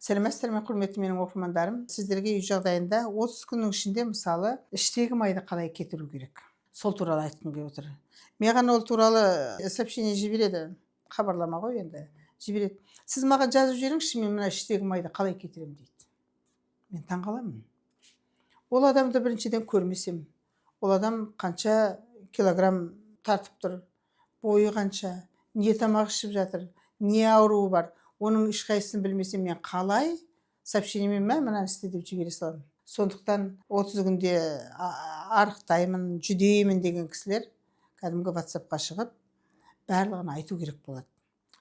Сәлеметсіздер ме, құрметті менің оқырмандарым. Сіздерге үй жағдайында 30 күннің ішінде мысалы іштегі майды қалай кетіру керек? Сол туралы айтқым келіп отыр. Маған ол туралы сообщение жібереді. Хабарлама ғой енді. Жібереді. Сіз маған жазып жіберіңізші, мен мына іштегі майды қалай кетіремін дейді. Мен таңғаламын. Ол адамды біріншіден көрмесем, ол адам қанша килограмм тартып тұр, бойы қанша, не тамақ ішіп жатыр, не ауруы бар, оның ешқайсысын білмесем, мен қалай сообщениемен мынаны істе деп жібере саламын. Сондықтан 30 күнде арықтаймын, жүдеймін деген кісілер кәдімгі WhatsAppқа шығып барлығын айту керек болады.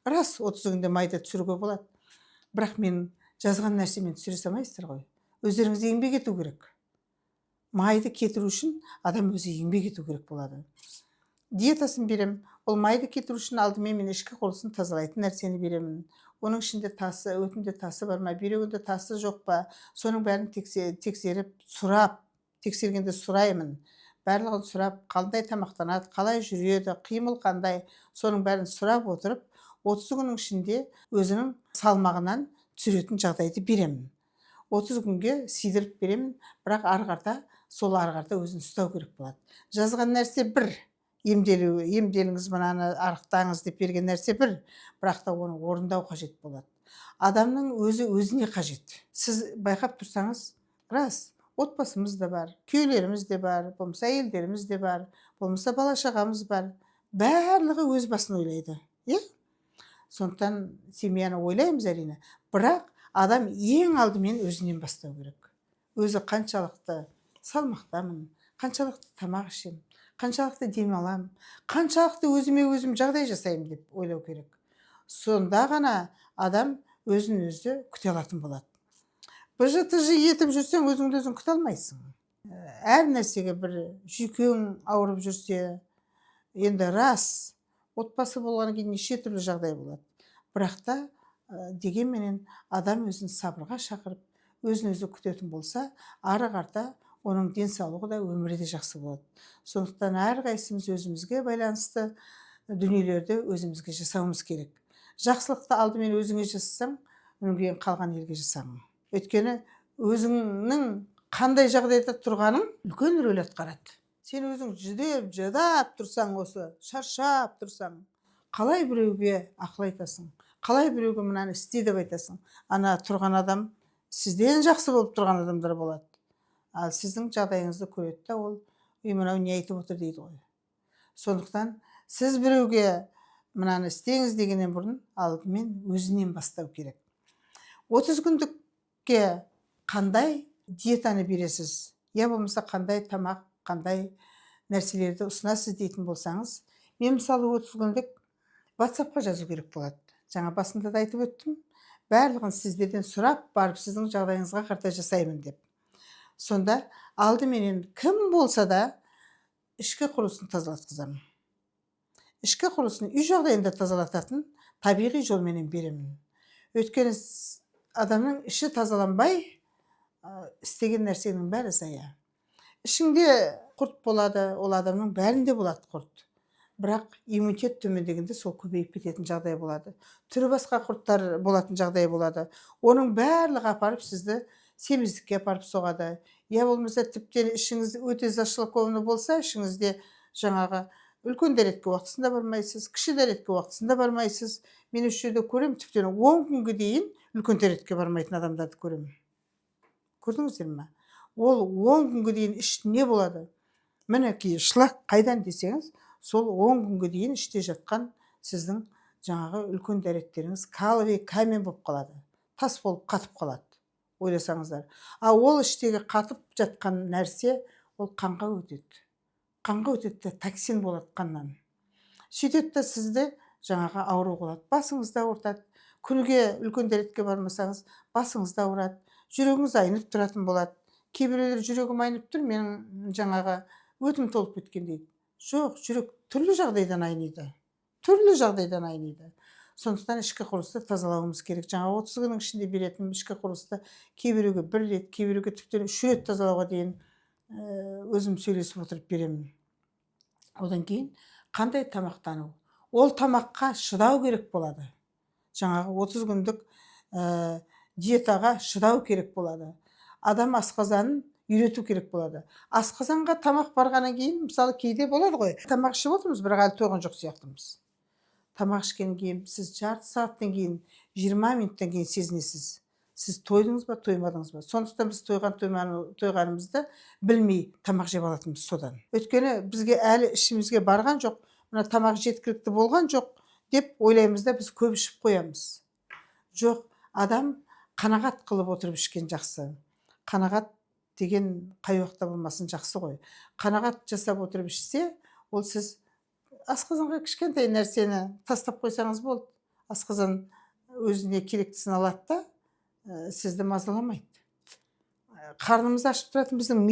Рас, 30 күнде майды түсіруге болады, бірақ мен жазған нәрсемен түсіре салмайсыздар ғой. Өздеріңіз еңбек ету керек. Майды кетіру үшін адам өзі еңбек ету керек болады. Диетасын берем. Ол майды кетіру үшін алдымен мен ішкі құрылысын тазалайтын нәрсені беремін. Оның ішінде тасы, өтінде тасы бар ма, бүйрегінде тасы жоқ па, соның бәрін тексеріп, сұрап, тексергенде сұраймын. Барлығын сұрап, қандай тамақтанады, қалай жүреді, қимыл қандай, соның бәрін сұрап отырып, 30 күннің ішінде өзінің салмағынан түсіретін жағдайды беремін. 30 күнге сидіріп беремін, бірақ арғарда сол арғарда өзін ұстау керек болады. Жазған нәрсе бір, емделіңіз, мынаны арықтаңыз деп берген нәрсе бір, бірақ та оны орындау қажет болады. Адамның өзі өзіне қажет. Сіз байқап тұрсаңыз, рас, отбасымыз да бар, күйеулеріміз де бар, болмаса әйелдеріміз де бар, болмаса бала шағамыз бар. Барлығы өз басын ойлайды. Сондықтан семьяны ойлаймыз әрине, бірақ адам ең алдымен өзінен бастау керек. Өзі қаншалықты салмақтамын, қаншалықты тамақ ішем, қаншалықты демалам, қаншалықты өзіме өзім жағдай жасаймын деп ойлау керек. Сонда ғана адам өзін өзі күте алатын болады. Быжы-тыжы етіп жүрсең, өзіңді өзің күте алмайсың. Әр нәрсеге бір жүйкең ауырып жүрсе, енді рас, отбасы болғаннан кейін неше түрлі жағдай болады. Бірақ та дегенменен адам өзін сабырға шақырып, өзін өзі күтетін болса, ары қарта оның денсаулығы да өмірі де жақсы болады. Сондықтан әрқайсымыз өзімізге байланысты дүниелерді өзімізге жасауымыз керек. Жақсылықты алдымен өзіңе жасасаң, одан кейін қалған елге жасаң. Өйткені өзіңнің қандай жағдайда тұрғаның үлкен рөл атқарады. Сен өзің жүдап тұрсаң, осы шаршап тұрсаң, қалай біреуге ақыл айтасың, қалай біреуге мынаны істе деп айтасың. Ана тұрған адам сізден жақсы болып тұрған адамдар болады. Ал сіздің жағдайыңызды көреді да, ол мынау не айтып отыр дейді ғой. Сондықтан сіз біреуге мынаны істеңіз дегеннен бұрын алдымен өзінен бастау керек. 30 күндікке қандай диетаны бересіз, я болмаса қандай тамақ, қандай нәрселерді ұсынасыз дейтін болсаңыз, мен мысалы 30 күндік WhatsAppқа жазу керек болады. Жаңа басында да айтып өттім, барлығын сіздерден сұрап барып сіздің жағдайыңызға қарата жасаймын деп. Сонда алдыменен кім болса да ішкі құрылысын тазалатқызамын. Ішкі құрылысын үй жағдайында тазалататын табиғи жолменен беремін. Өйткені адамның іші тазаланбай, істеген нәрсенің бәрі зая. Ішіңде құрт болады, ол адамның бәрінде болады құрт. Бірақ иммунитет төмендегенде сол көбейіп кететін жағдай болады. Түрі басқа құрттар болатын жағдай болады. Оның барлығы апарып сізді семіздікке апарып соғады. Я болмаса тіптен ішіңіз өте зашлакованы болса, ішіңізде жаңағы үлкен дәретке уақытысында бармайсыз, кіші дәретке уақытысында бармайсыз. Мен осы жерде көремін, тіптен 10 күнге дейін үлкен дәретке бармайтын адамдарды көремін. Көрдіңіздер ме? Ол 10 күнге дейін іште не болады? Мінекей шлак қайдан десеңіз, сол 10 күнге дейін іште жатқан сіздің жаңағы үлкен дәреттеріңіз каловый камень болып қалады. Тас болып қатып қалады. Ойласаңыздар. А ол іштегі қатып жатқан нәрсе ол қанға өтеді. Қанға өтеді де токсин болады қаннан. Сөйтеді де сізді жаңағы ауру болады. Басыңызда ауыртады. Күніге үлкен дәретке бармасаңыз, басыңызда ауырады. Жүрегіңіз айнып тұратын болады. Кейбіреулер жүрегім айнып тұр, менің жаңағы өтім толып кеткен дейді. Жоқ, жүрек түрлі жағдайдан айниды. Түрлі жағдайдан айниды. Сондықтан ішкі құрылысты тазалауымыз керек. Жаңа 30 күннің ішінде беретін ішкі құрылысты кейбіреуге 1 рет, кейбіреуге тіптен 3 рет тазалауға дейін өзім сөйлесіп отырып беремін. Одан кейін қандай тамақтану? Ол тамаққа шыдау керек болады. Жаңағы 30 күндік диетаға шыдау керек болады. Адам асқазанын үйрету керек болады. Асқазанға тамақ барғаннан кейін, мысалы кейде болады ғой, тамақ ішіп отырмыз, бірақ әлі тойған жоқ сияқтымыз. Тамақ ішкеннен кейін сіз жарты сағаттан кейін, 20 минуттан кейін сезінесіз. Сіз тойдыңыз ба, тоймадыңыз ба? Сондықтан біз тойғанымызды білмей тамақ жеп алатынбыз содан. Өйткені бізге әлі ішімізге барған жоқ, мына тамақ жеткілікті болған жоқ деп ойлаймыз да біз көп ішіп қоямыз. Жоқ, адам қанағат қылып отырып ішкен жақсы. Қанағат деген қай уақытта болмасын жақсы ғой. Қанағат жасап отырып ішсе, ол сіз асқазанға кішкентай нәрсені тастап қойсаңыз болды. Асқазан өзіне керектісін алады да, сізді мазаламайды. Қарнымызды ашып тұратын біздің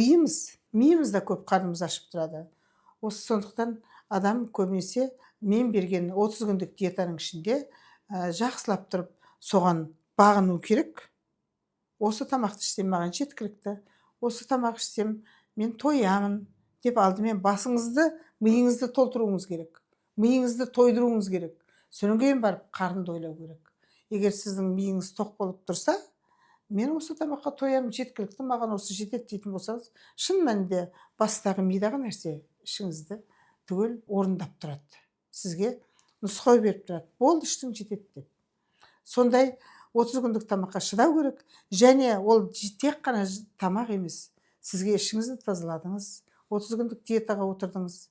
миымыз да көп қарнымызды ашып тұрады. Осы сондықтан адам көбінесе мен берген 30 күндік диетаның ішінде жақсылап тұрып соған бағыну керек. Осы тамақты ішсем маған жеткілікті, осы тамақ ішсем мен тоямын деп алдымен басыңызды, миыңызды толтыруыңыз керек. Миыңызды тойдыруыңыз керек. Содан кейін барып қарынды ойлау керек. Егер сіздің миыңыз тоқ болып тұрса, мен осы тамаққа тоямын, жеткілікті, маған осы жетеді дейтін болсаңыз, шын мәнінде бастағы мидағы нәрсе ішіңізді түгел орындап тұрады. Сізге нұсқау беріп тұрады. Болды, іштің жетеді деп. Сондай 30 күндік тамаққа шыдау керек, және ол тек қана тамақ емес. Сізге ішіңізді тазаладыңыз, 30 күндік диетаға отырдыңыз.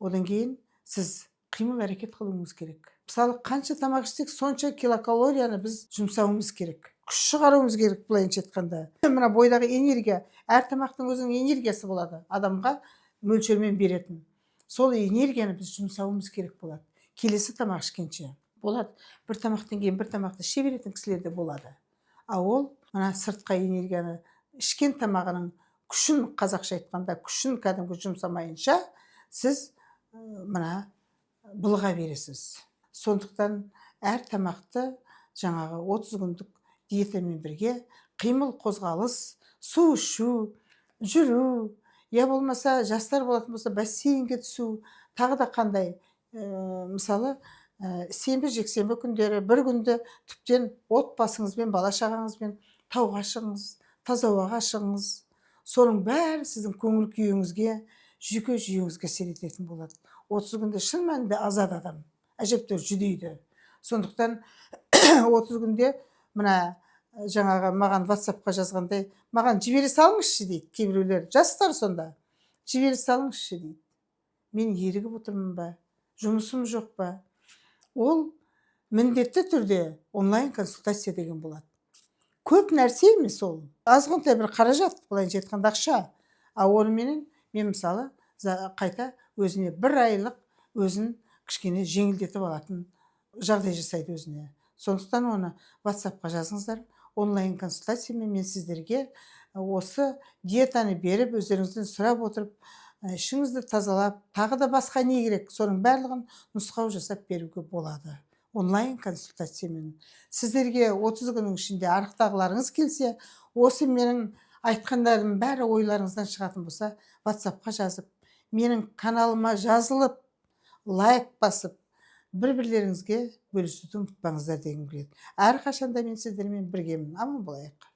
Одан кейін сіз қимыл әрекет қылуыңыз керек. Мысалы, қанша тамақ ішсек, сонша килокалорияны біз жұмсауымыз керек. Күш шығаруымыз керек, былайынша айтқанда. Мына бойдағы энергия, әр тамақтың өзінің энергиясы болады, адамға мөлшермен беретін. Сол энергияны біз жұмсауымыз керек болады. Келесі тамақ ішкенше болады. Бір тамақтан кейін бір тамақты іше беретін кісілер де болады. А ол мына сыртқа энергияны ішкен тамағының күшін, қазақша айтқанда күшін кәдімгі жұмсамайынша сіз мына былыға бересіз. Сондықтан әр тамақты жаңағы 30 күндік диетамен бірге қимыл қозғалыс, су ішу, жүру, я болмаса жастар болатын болса бассейнге түсу, тағы да қандай, мысалы, сенбі жексенбі күндері бір күнді тіптен отбасыңызбен, бала шағаңызбен тауға шығыңыз, таза ауаға шығыңыз. Соның бәрі сіздің көңіл күйіңізге, жүйке жүйеңізге әсер ететін болады. 30 күнде шын мәнінде азат адам, әжептәуір жүдейді. Сондықтан 30 күнде мына жаңағы маған WhatsApp-қа жазғандай, маған жібере салыңызшы дейді кейбіреулер. Жастар сонда. Жібере салыңызшы дейді. Мен ерігіп отырмын ба? Жұмысым жоқ па? Ол міндетті түрде онлайн консультация деген болады. Көп нәрсе емес ол. Азғантай бір қаражат, былайынша айтқанда ақша. А онымен мен мысалы қайта өзіне бір айлық өзін кішкене жеңілдетіп алатын жағдай жасайды өзіне. Сондықтан оны WhatsApp-қа жазыңыздар. Онлайн консультациямен мен сіздерге осы диетаны беріп, өздеріңізден сұрап отырып, ішіңізді тазалап, тағы да басқа не керек, соның барлығын нұсқау жасап беруге болады. Онлайн консультациямен. Сіздерге 30 күннің ішінде арықтағыларыңыз келсе, осы менің айтқандарым бәрі ойларыңыздан шығатын болса, WhatsApp-қа жазып, менің каналыма жазылып, лайк басып, бір-бірлеріңізге бөлісуді ұмытпаңыздар дегім келеді. Әрқашанда мен сіздермен біргемін. Аман болайық.